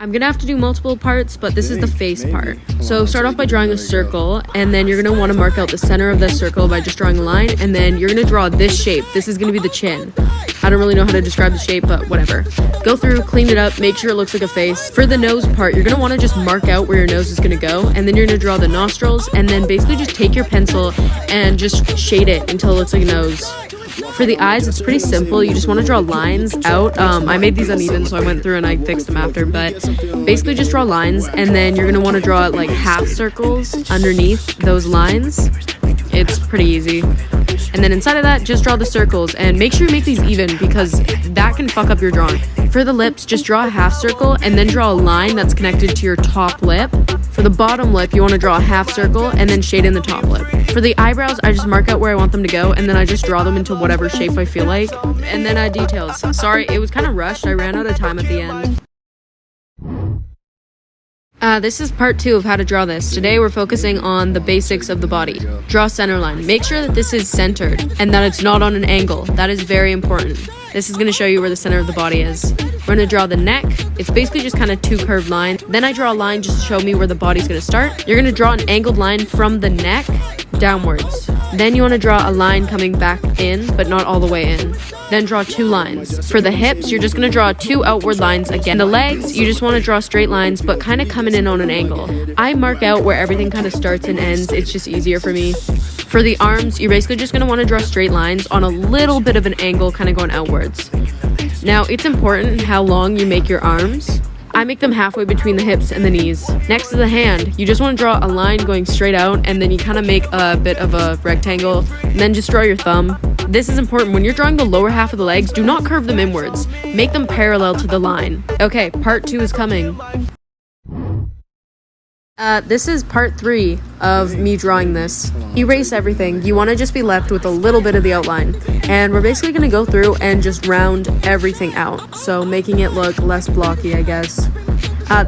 I'm gonna have to do multiple parts, but this is the face part. So start off by drawing a circle, and then you're gonna want to mark out the center of the circle by just drawing a line, and then you're gonna draw this shape. This is gonna be the chin. I don't really know how to describe the shape, but whatever. Go through, clean it up, make sure it looks like a face. For the nose part, you're gonna want to just mark out where your nose is gonna go, and then you're gonna draw the nostrils, and then basically just take your pencil and just shade it until it looks like a nose. For the eyes, it's pretty simple. You just want to draw lines out. I made these uneven, so I went through and I fixed them after, but basically just draw lines, and then you're gonna want to draw like half circles underneath those lines. It's pretty easy. And then inside of that, just draw the circles, and make sure you make these even because that can fuck up your drawing. For the lips, just draw a half circle and then draw a line that's connected to your top lip. For the bottom lip, you want to draw a half circle and then shade in the top lip. For the eyebrows, I just mark out where I want them to go, and then I just draw them into whatever shape I feel like. And then add details. Sorry, it was kind of rushed. I ran out of time at the end. This is part 2 of how to draw this. Today we're focusing on the basics of the body. Draw center line. Make sure that this is centered and that it's not on an angle. That is very important. This is going to show you where the center of the body is. We're going to draw the neck. It's basically just kind of 2 curved lines. Then I draw a line just to show me where the body's going to start. You're going to draw an angled line from the neck downwards. Then you want to draw a line coming back in, but not all the way in. Then draw 2 lines. For the hips, you're just going to draw 2 outward lines again. The legs, you just want to draw straight lines, but kind of coming in on an angle. I mark out where everything kind of starts and ends. It's just easier for me. For the arms, you're basically just going to want to draw straight lines on a little bit of an angle, kind of going outwards. Now, it's important how long you make your arms. I make them halfway between the hips and the knees. Next to the hand, you just want to draw a line going straight out, and then you kind of make a bit of a rectangle, and then just draw your thumb. This is important. When you're drawing the lower half of the legs, do not curve them inwards. Make them parallel to the line. Okay, part 2 is coming. This is part 3 of me drawing this. Erase everything. You want to just be left with a little bit of the outline. And we're basically going to go through and just round everything out. So making it look less blocky, I guess.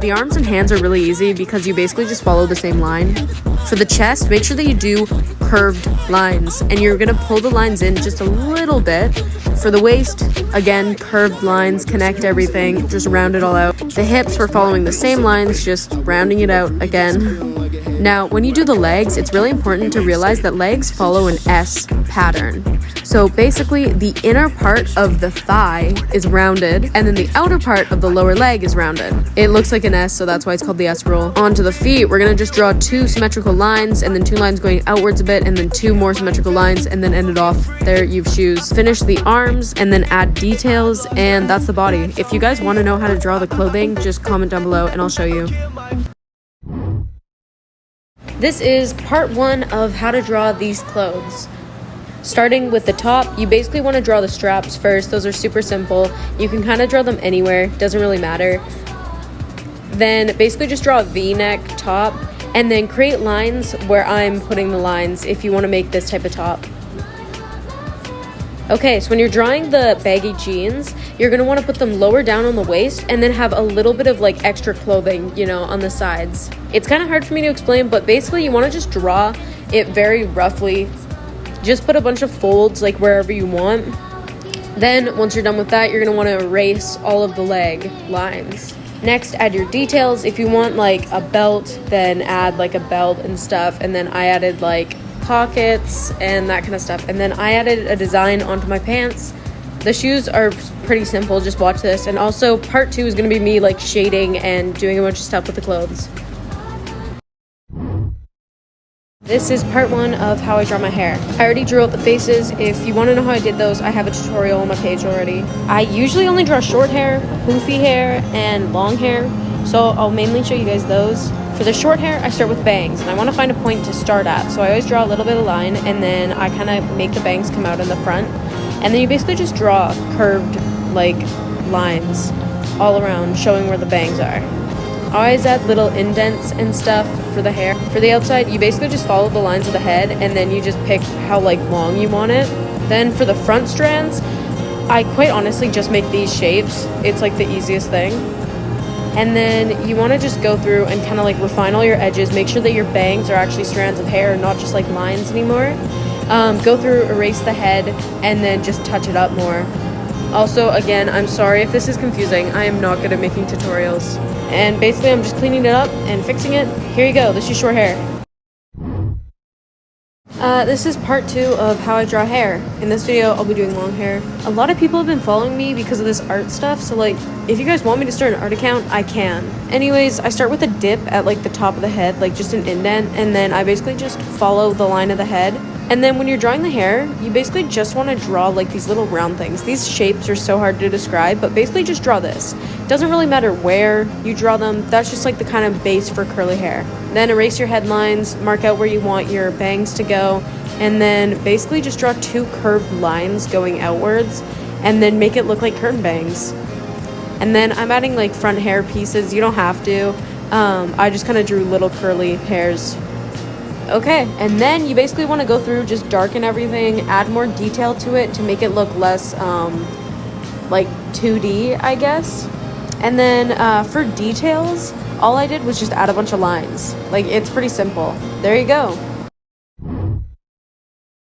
The arms and hands are really easy because you basically just follow the same line. For the chest, make sure that you do curved lines. And you're going to pull the lines in just a little bit. For the waist, again, curved lines, connect everything, just round it all out. The hips, we're following the same lines, just rounding it out again. Now, when you do the legs, it's really important to realize that legs follow an S pattern. So basically, the inner part of the thigh is rounded, and then the outer part of the lower leg is rounded. It looks like an S, so that's why it's called the S roll. Onto the feet, we're going to just draw 2 symmetrical lines, and then 2 lines going outwards a bit, and then 2 more symmetrical lines, and then end it off. There, you've shoes. Finish the arms, and then add details, and that's the body. If you guys want to know how to draw the clothing, just comment down below, and I'll show you. This is part 1 of how to draw these clothes. Starting with the top, you basically want to draw the straps first. Those are super simple. You can kind of draw them anywhere, doesn't really matter. Then basically just draw a V-neck top, and then create lines where I'm putting the lines if you want to make this type of top. Okay, so when you're drawing the baggy jeans, you're going to want to put them lower down on the waist and then have a little bit of like extra clothing, you know, on the sides. It's kind of hard for me to explain, but basically you want to just draw it very roughly. Just put a bunch of folds like wherever you want. Then once you're done with that, you're going to want to erase all of the leg lines. Next, add your details. If you want like a belt, then add like a belt and stuff. And then I added like pockets and that kind of stuff, and then I added a design onto my pants. The shoes are pretty simple, just watch this. And also part 2 is going to be me like shading and doing a bunch of stuff with the clothes. This is part 1 of how I draw my hair. I already drew out the faces. If you want to know how I did those, I have a tutorial on my page already. I usually only draw short hair, poofy hair, and long hair, so I'll mainly show you guys those. For the short hair, I start with bangs, and I want to find a point to start at. So I always draw a little bit of line, and then I kind of make the bangs come out in the front. And then you basically just draw curved, like, lines all around, showing where the bangs are. I always add little indents and stuff for the hair. For the outside, you basically just follow the lines of the head, and then you just pick how, like, long you want it. Then for the front strands, I quite honestly just make these shapes. It's, like, the easiest thing. And then you want to just go through and kind of like refine all your edges. Make sure that your bangs are actually strands of hair, not just like lines anymore. Go through, erase the head, and then just touch it up more. Also, again, I'm sorry if this is confusing. I am not good at making tutorials. And basically I'm just cleaning it up and fixing it. Here you go, this is short hair. This is part 2 of how I draw hair. In this video, I'll be doing long hair. A lot of people have been following me because of this art stuff, so like, if you guys want me to start an art account, I can. Anyways, I start with a dip at like the top of the head, like just an indent, and then I basically just follow the line of the head. And then when you're drawing the hair, you basically just want to draw like these little round things. These shapes are so hard to describe, but basically just draw this. Doesn't really matter where you draw them, that's just like the kind of base for curly hair. Then erase your headlines, mark out where you want your bangs to go, and then basically just draw 2 curved lines going outwards, and then make it look like curtain bangs. And then I'm adding like front hair pieces, you don't have to. I just kind of drew little curly hairs. Okay, and then you basically want to go through, just darken everything, add more detail to it to make it look less like 2D, I guess. And then for details, all I did was just add a bunch of lines. Like, it's pretty simple. There you go.